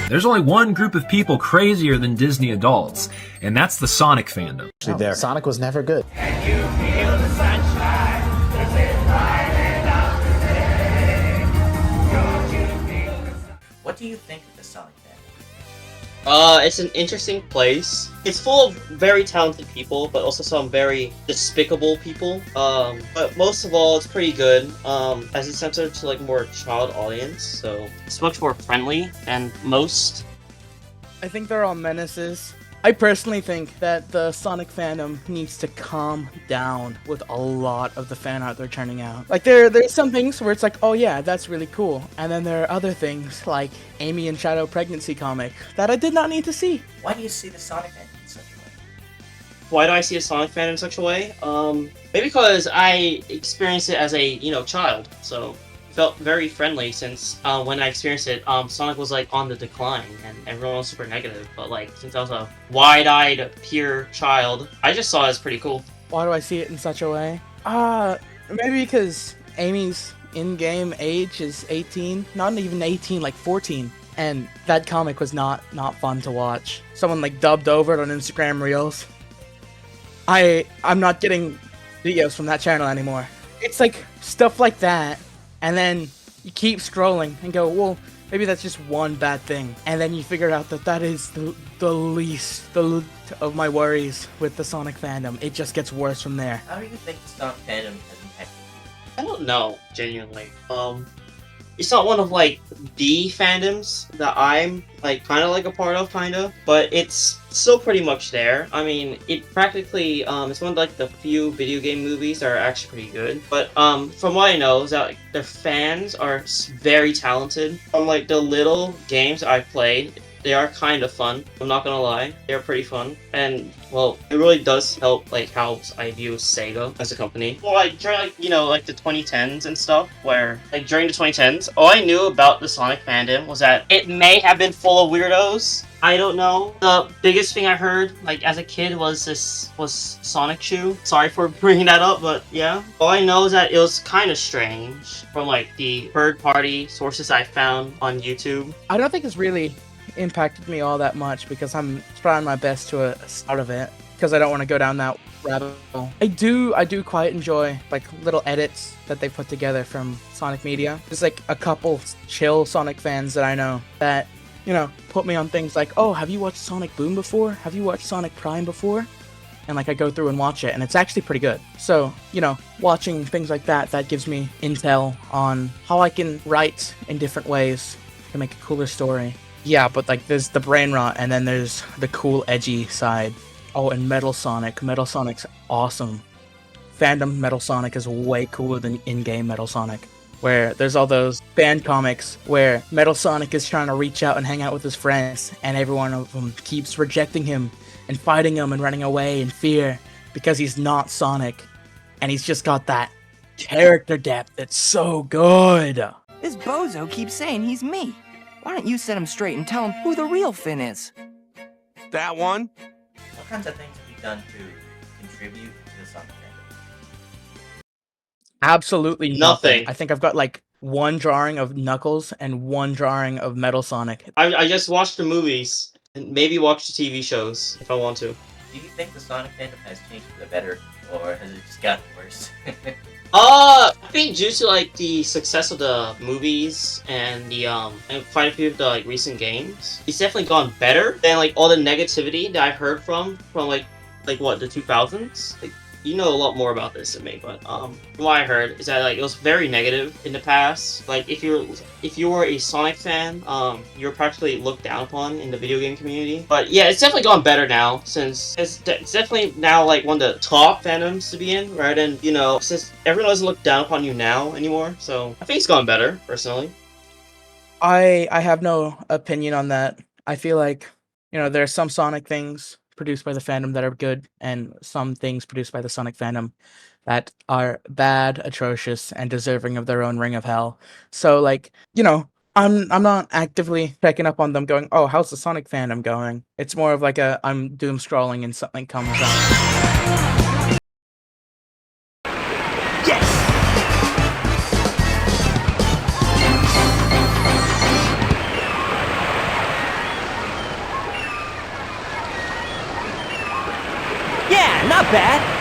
There's only one group of people crazier than Disney adults, and that's the Sonic fandom. There. Sonic was never good. Can you feel the sunshine? Does it light up today? Don't you feel the sun? What do you think of the Sonic fandom? It's an interesting place. It's full of very talented people, but also some very despicable people. But most of all, it's pretty good. As it's centered to like more child audience, so it's much more friendly than most. I think they're all menaces. I personally think that the Sonic fandom needs to calm down with a lot of the fan art they're churning out. Like there's some things where it's like, oh yeah, that's really cool. And then there are other things like Amy and Shadow pregnancy comic that I did not need to see. Why do you see the Sonic fandom in such a way? Why do I see a Sonic fan in such a way? Maybe because I experienced it as a, child, so it felt very friendly since when I experienced it, Sonic was like on the decline and everyone was super negative, but like since I was a wide-eyed, pure child, I just saw it as pretty cool. Why do I see it in such a way? Maybe because Amy's in-game age is 18, not even 18, like 14. And that comic was not fun to watch. Someone like dubbed over it on Instagram Reels. I'm not getting videos from that channel anymore. It's like stuff like that, and then you keep scrolling and go, well, maybe that's just one bad thing. And then you figure out that is the least of my worries with the Sonic fandom. It just gets worse from there. How do you think the Sonic fandom has impacted you? I don't know, genuinely. It's not one of like the fandoms that I'm like kind of like a part of, but it's still pretty much there. I mean, it practically it's one of like the few video game movies that are actually pretty good. But from what I know is that like, the fans are very talented. From like the little games I've played, they are kind of fun. I'm not gonna lie, they're pretty fun, and well, it really does help like how I view Sega as a company. Well, like during like the 2010s and stuff, where like during the 2010s, all I knew about the Sonic fandom was that it may have been full of weirdos. I don't know. The biggest thing I heard like as a kid was Sonic Shoe. Sorry for bringing that up, but yeah. All I know is that it was kind of strange from like the third-party sources I found on YouTube. I don't think it's really impacted me all that much because I'm trying my best to start of it because I don't want to go down that rabbit hole. I do quite enjoy like little edits that they put together from Sonic Media. There's like a couple chill Sonic fans that I know that put me on things like, oh, have you watched Sonic Boom before? Have you watched Sonic Prime before? And like I go through and watch it and it's actually pretty good. So, watching things like that gives me intel on how I can write in different ways to make a cooler story. Yeah, but like there's the brain rot and then there's the cool edgy side. Oh, and Metal Sonic. Metal Sonic's awesome. Fandom Metal Sonic is way cooler than in-game Metal Sonic. Where there's all those fan comics where Metal Sonic is trying to reach out and hang out with his friends and every one of them keeps rejecting him and fighting him and running away in fear because he's not Sonic. And he's just got that character depth that's so good. This bozo keeps saying he's me. Why don't you set him straight and tell him who the real Finn is? That one? What kinds of things have you done to contribute to the Sonic fandom? Absolutely Nothing. I think I've got like one drawing of Knuckles and one drawing of Metal Sonic. I just watched the movies and maybe watch the TV shows if I want to. Do you think the Sonic fandom has changed for the better, or has it just gotten worse? I think due to like the success of the movies and the and quite a few of the like recent games, it's definitely gone better than like all the negativity that I've heard from like what, the 2000s. Like, you know a lot more about this than me, but from what I heard is that like it was very negative in the past. Like if you were a Sonic fan, you were practically looked down upon in the video game community. But yeah, it's definitely gone better now since it's definitely now like one of the top fandoms to be in, rather than since everyone doesn't look down upon you now anymore. So I think it's gone better personally. I have no opinion on that. I feel like there are some Sonic things produced by the fandom that are good, and some things produced by the Sonic fandom that are bad, atrocious, and deserving of their own ring of hell. So like, I'm not actively checking up on them going, oh, how's the Sonic fandom going? It's more of like I'm doom scrolling and something comes up. Not bad.